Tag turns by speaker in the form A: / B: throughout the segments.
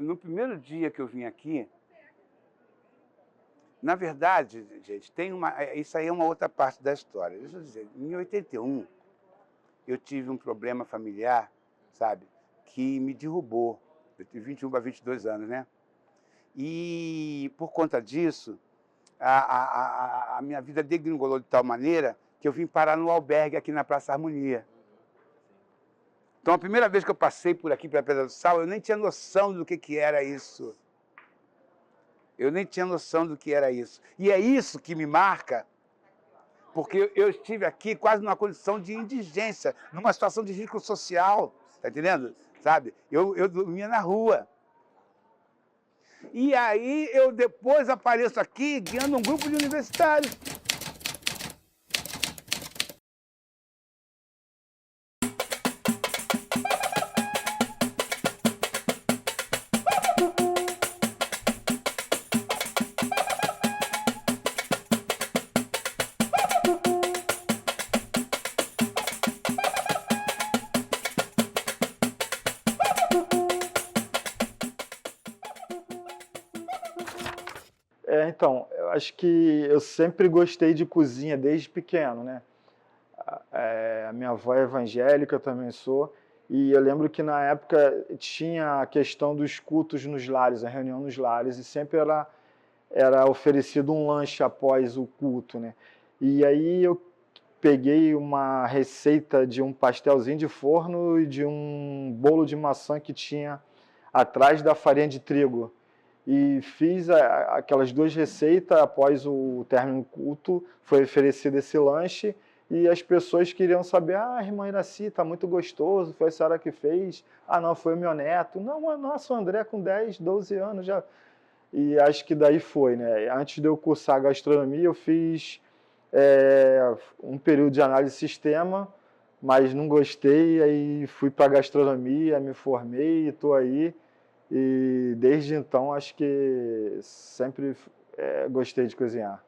A: No primeiro dia que eu vim aqui, na verdade, gente, isso aí é uma outra parte da história. Deixa eu dizer, em 81, eu tive um problema familiar, sabe, que me derrubou. Eu tive 21 para 22 anos, né? E por conta disso, a minha vida degringolou de tal maneira que eu vim parar no albergue aqui na Praça Harmonia. Então, a primeira vez que eu passei por aqui, pela Pedra do Sal, eu nem tinha noção do que era isso. Eu nem tinha noção do que era isso. E é isso que me marca, porque eu estive aqui quase numa condição de indigência, numa situação de risco social, tá entendendo? Sabe? Eu dormia na rua. E aí eu depois apareço aqui guiando um grupo de universitários.
B: Então, eu acho que eu sempre gostei de cozinha desde pequeno, né? A minha avó é evangélica, eu também sou, e eu lembro que na época tinha a questão dos cultos nos lares, a reunião nos lares, e sempre era oferecido um lanche após o culto, né? E aí eu peguei uma receita de um pastelzinho de forno e de um bolo de maçã que tinha atrás da farinha de trigo. E fiz aquelas duas receitas, após o término do culto, foi oferecido esse lanche, e as pessoas queriam saber, irmã Iraci, está muito gostoso, foi a senhora que fez? Não, foi o meu neto. Não, nossa, o André com 10, 12 anos já. E acho que daí foi, né? Antes de eu cursar gastronomia, eu fiz um período de análise de sistema, mas não gostei, aí fui para gastronomia, me formei e estou aí. E desde então acho que sempre gostei de cozinhar.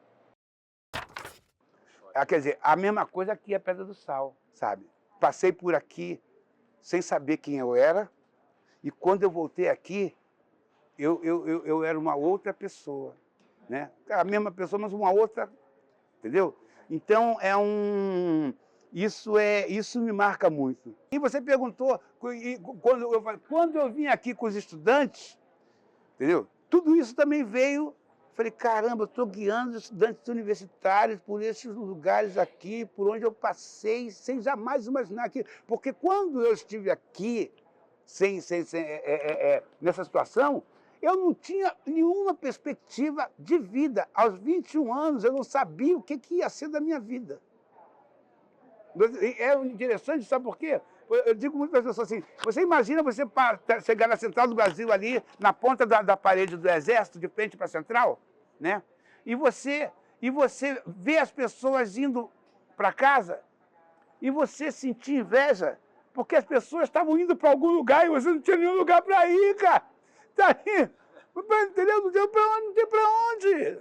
A: Quer dizer, a mesma coisa aqui é Pedra do Sal, sabe? Passei por aqui sem saber quem eu era, e quando eu voltei aqui, eu era uma outra pessoa, né? A mesma pessoa, mas uma outra, entendeu? Então, isso me marca muito. E você perguntou, quando eu vim aqui com os estudantes, entendeu? Tudo isso também veio. Falei, caramba, eu estou guiando estudantes universitários por esses lugares aqui, por onde eu passei, sem jamais imaginar aqui. Porque quando eu estive aqui, nessa situação, eu não tinha nenhuma perspectiva de vida. Aos 21 anos, eu não sabia o que ia ser da minha vida. É interessante, sabe por quê? Eu digo muito para as pessoas assim, você imagina você chegar na Central do Brasil ali, na ponta da parede do Exército, de frente para a Central, né? E você vê as pessoas indo para casa e você sentir inveja, porque as pessoas estavam indo para algum lugar e você não tinha nenhum lugar para ir, cara. Tá aí, entendeu? Não tem para onde.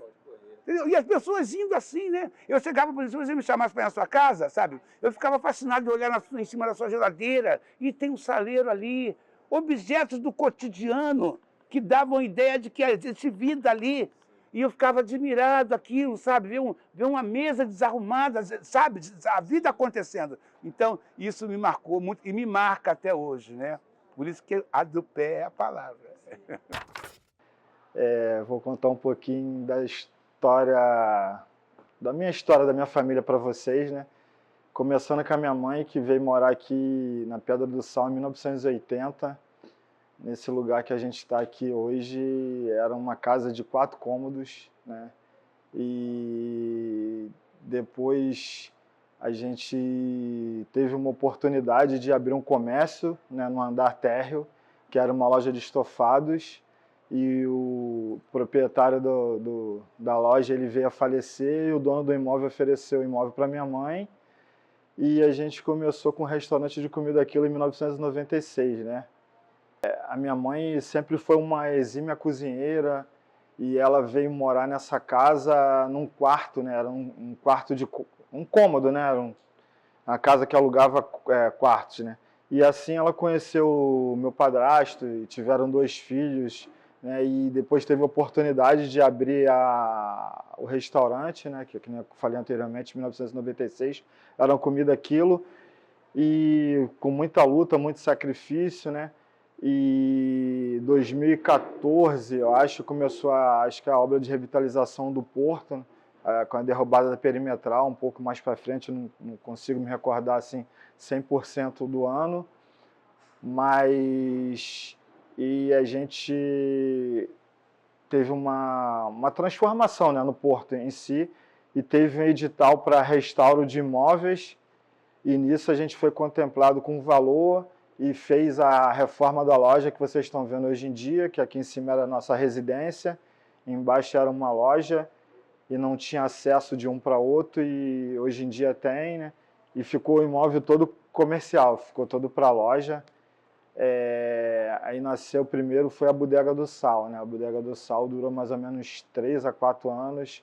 A: Entendeu? E as pessoas indo assim, né? Eu chegava, por exemplo, se você me chamasse para ir na sua casa, sabe? Eu ficava fascinado de olhar em cima da sua geladeira, e tem um saleiro ali, objetos do cotidiano que davam ideia de que existe vida ali. E eu ficava admirado aquilo, sabe? Ver uma mesa desarrumada, sabe? A vida acontecendo. Então, isso me marcou muito e me marca até hoje, né? Por isso que a do pé é a palavra.
B: Vou contar um pouquinho da minha história, da minha família para vocês, né? Começando com a minha mãe, que veio morar aqui na Pedra do Sal em 1980. Nesse lugar que a gente está aqui hoje, era uma casa de 4 cômodos, né? E depois a gente teve uma oportunidade de abrir um comércio, né, no andar térreo, que era uma loja de estofados, e o proprietário da loja ele veio a falecer e o dono do imóvel ofereceu o imóvel para minha mãe, e a gente começou com um restaurante de comida aquilo em 1996, né? A minha mãe sempre foi uma exímia cozinheira e ela veio morar nessa casa num quarto, né? Era um cômodo, né? Era uma casa que alugava quartos, né? E assim ela conheceu o meu padrasto e tiveram 2 filhos, né? E depois teve a oportunidade de abrir o restaurante, né? Que eu falei anteriormente, em 1996, era uma comida quilo, e com muita luta, muito sacrifício, né? E 2014, eu acho, começou acho que a obra de revitalização do porto, né? Com a derrubada da perimetral, um pouco mais para frente, não consigo me recordar assim 100% do ano, mas e a gente teve uma transformação, né, no porto em si, e teve um edital para restauro de imóveis, e nisso a gente foi contemplado com valor e fez a reforma da loja que vocês estão vendo hoje em dia, que aqui em cima era a nossa residência, embaixo era uma loja, e não tinha acesso de um para outro, e hoje em dia tem, né? E ficou o imóvel todo comercial, ficou todo para a loja. Aí nasceu primeiro, foi a Bodega do Sal, né? A Bodega do Sal durou mais ou menos 3 a 4 anos.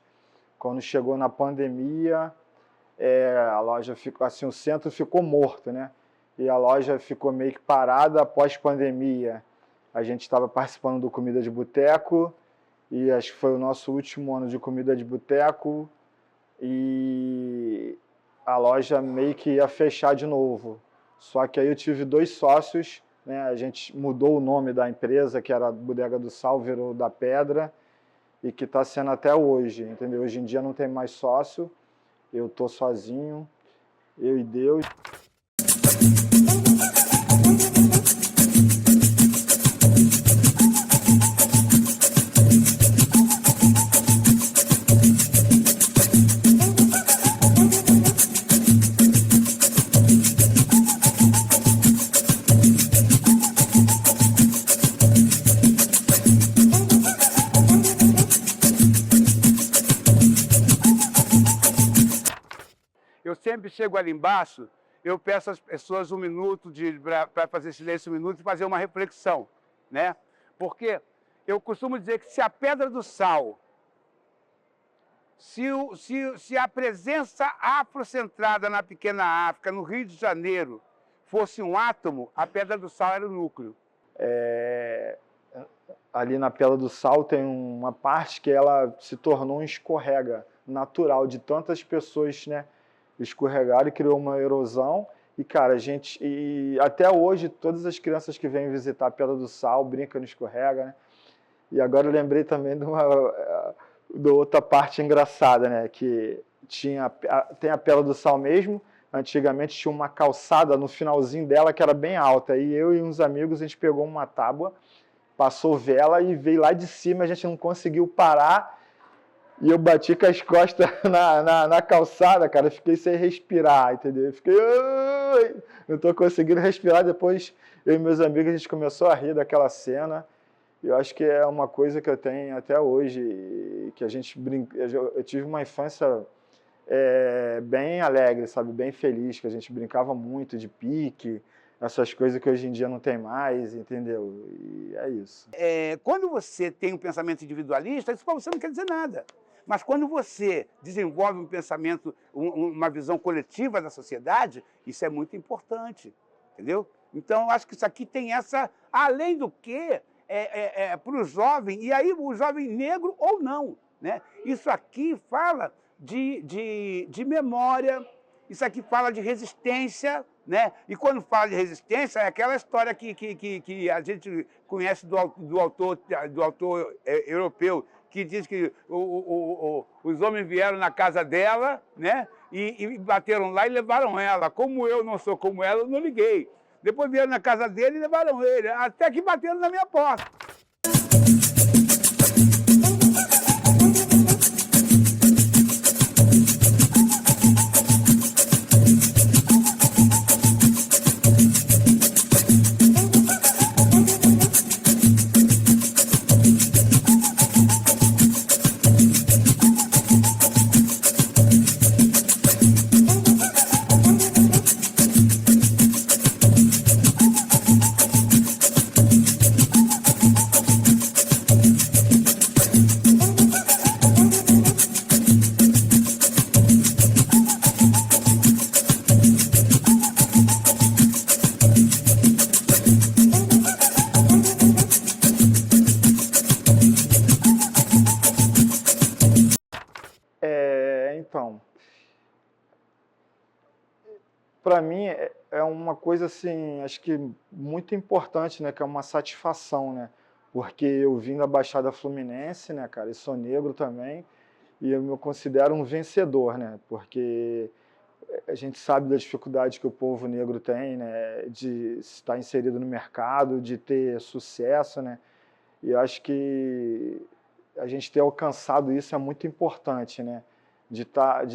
B: Quando chegou na pandemia, a loja ficou assim, o centro ficou morto, né? E a loja ficou meio que parada após pandemia. A gente estava participando do Comida de Boteco, e acho que foi o nosso último ano de comida de boteco, e a loja meio que ia fechar de novo. Só que aí eu tive 2 sócios, né? A gente mudou o nome da empresa, que era Bodega do Sal, virou da Pedra, e que está sendo até hoje, entendeu? Hoje em dia não tem mais sócio, eu estou sozinho, eu e Deus.
A: Eu sempre chego ali embaixo, eu peço às pessoas 1 minuto para fazer silêncio, 1 minuto e fazer uma reflexão, né? Porque eu costumo dizer que se a Pedra do Sal, se a presença afrocentrada na pequena África, no Rio de Janeiro, fosse um átomo, a Pedra do Sal era o núcleo.
B: Ali na Pedra do Sal tem uma parte que ela se tornou um escorrega natural de tantas pessoas, né? Escorregaram e criou uma erosão. E, cara, e até hoje, todas as crianças que vêm visitar a Pedra do Sal brincam no escorrega, né? E agora eu lembrei também de outra parte engraçada, né? Que tem a Pedra do Sal mesmo. Antigamente tinha uma calçada no finalzinho dela que era bem alta. E eu e uns amigos, a gente pegou uma tábua, passou vela e veio lá de cima, a gente não conseguiu parar. E eu bati com as costas na calçada, cara, fiquei sem respirar, entendeu? Fiquei, não estou conseguindo respirar. Depois eu e meus amigos, a gente começou a rir daquela cena. Eu acho que é uma coisa que eu tenho até hoje, que a gente brinca. Eu tive uma infância bem alegre, sabe? Bem feliz, que a gente brincava muito de pique, essas coisas que hoje em dia não tem mais, entendeu? E é isso.
A: Quando você tem um pensamento individualista, isso para você não quer dizer nada. Mas quando você desenvolve um pensamento, uma visão coletiva da sociedade, isso é muito importante, entendeu? Então, eu acho que isso aqui tem essa, além do que, para o jovem, e aí o jovem negro ou não, né? Isso aqui fala de memória, isso aqui fala de resistência, né? E quando fala de resistência, é aquela história que a gente conhece do autor europeu, que diz que os homens vieram na casa dela, né? E bateram lá e levaram ela. Como eu não sou como ela, eu não liguei. Depois vieram na casa dele e levaram ele, até que bateram na minha porta.
B: para mim é uma coisa assim, acho que muito importante, né, que é uma satisfação, né? Porque eu vim da Baixada Fluminense, né, cara, e sou negro também, e eu me considero um vencedor, né? Porque a gente sabe da dificuldade que o povo negro tem, né, de estar inserido no mercado, de ter sucesso, né? E eu acho que a gente ter alcançado isso é muito importante, né? De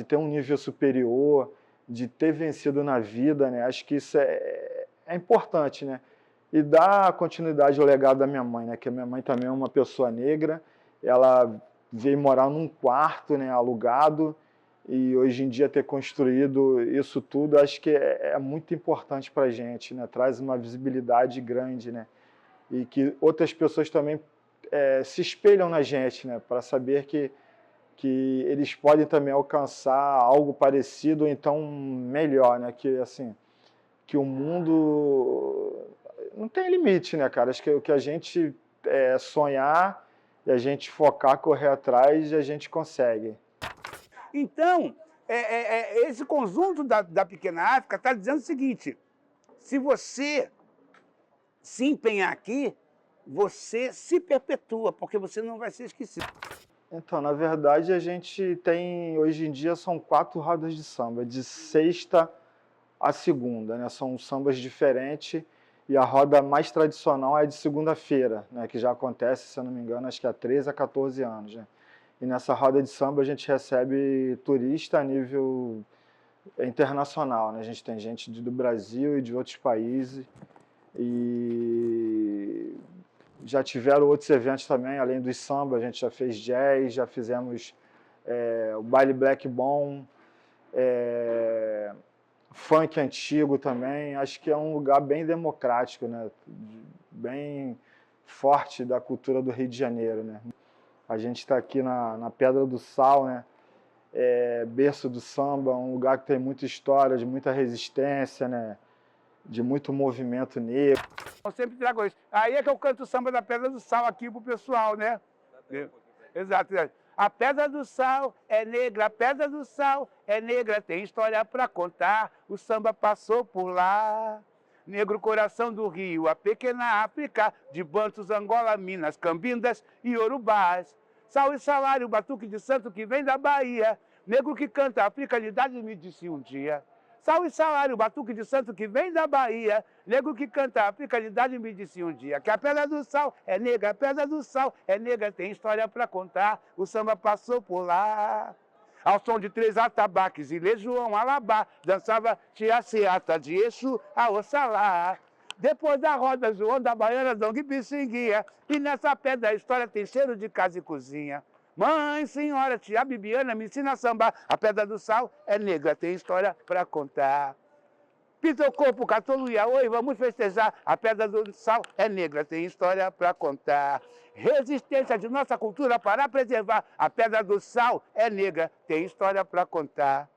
B: ter um nível superior, de ter vencido na vida, né? Acho que isso é importante, né? E dar continuidade ao legado da minha mãe, né? Que a minha mãe também é uma pessoa negra, ela veio morar num quarto, né, alugado, e hoje em dia ter construído isso tudo, acho que é muito importante para a gente, né? Traz uma visibilidade grande, né? E que outras pessoas também se espelham na gente, né? Para saber que eles podem também alcançar algo parecido ou então melhor, né? Que assim, que o mundo não tem limite, né, cara? Acho que o que a gente sonhar e a gente focar, correr atrás, a gente consegue.
A: Então, esse conjunto da Pequena África está dizendo o seguinte: se você se empenhar aqui, você se perpetua, porque você não vai ser esquecido.
B: Então, na verdade, a gente tem, hoje em dia, são 4 rodas de samba, de sexta a segunda, né? São sambas diferentes e a roda mais tradicional é de segunda-feira, né? Que já acontece, se eu não me engano, acho que há 13 a 14 anos, né? E nessa roda de samba a gente recebe turista a nível internacional, né? A gente tem gente do Brasil e de outros países e já tiveram outros eventos também, além dos samba, a gente já fez jazz, já fizemos o baile black bom, funk antigo também. Acho que é um lugar bem democrático, né? Bem forte da cultura do Rio de Janeiro, né? A gente está aqui na Pedra do Sal, né? Berço do samba, um lugar que tem muita história, de muita resistência, né? De muito movimento negro.
A: Eu sempre trago isso. Aí é que eu canto o samba da Pedra do Sal aqui pro pessoal, né? Exato. A Pedra do Sal é negra, a Pedra do Sal é negra, tem história pra contar, o samba passou por lá. Negro coração do Rio, a pequena África, de Bantus, Angola, Minas, Cambindas e Yorubás. Sal e salário, batuque de santo que vem da Bahia, negro que canta a africanidade me disse um dia. Sal e salário, batuque de santo que vem da Bahia, negro que canta a africanidade me disse um dia que a Pedra do Sal é negra, a Pedra do Sal é negra, tem história pra contar, o samba passou por lá. Ao som de 3 atabaques, Ilê João Alabá, dançava Tia Seata de Exu a Oxalá. Depois da roda, João da Baiana, Dong e Pixinguinha, e nessa pedra a história tem cheiro de casa e cozinha. Mãe, senhora, tia Bibiana, me ensina a sambar. A Pedra do Sal é negra, tem história pra contar. Pinta o corpo, Catoluia, oi, vamos festejar. A Pedra do Sal é negra, tem história pra contar. Resistência de nossa cultura para preservar. A Pedra do Sal é negra, tem história pra contar.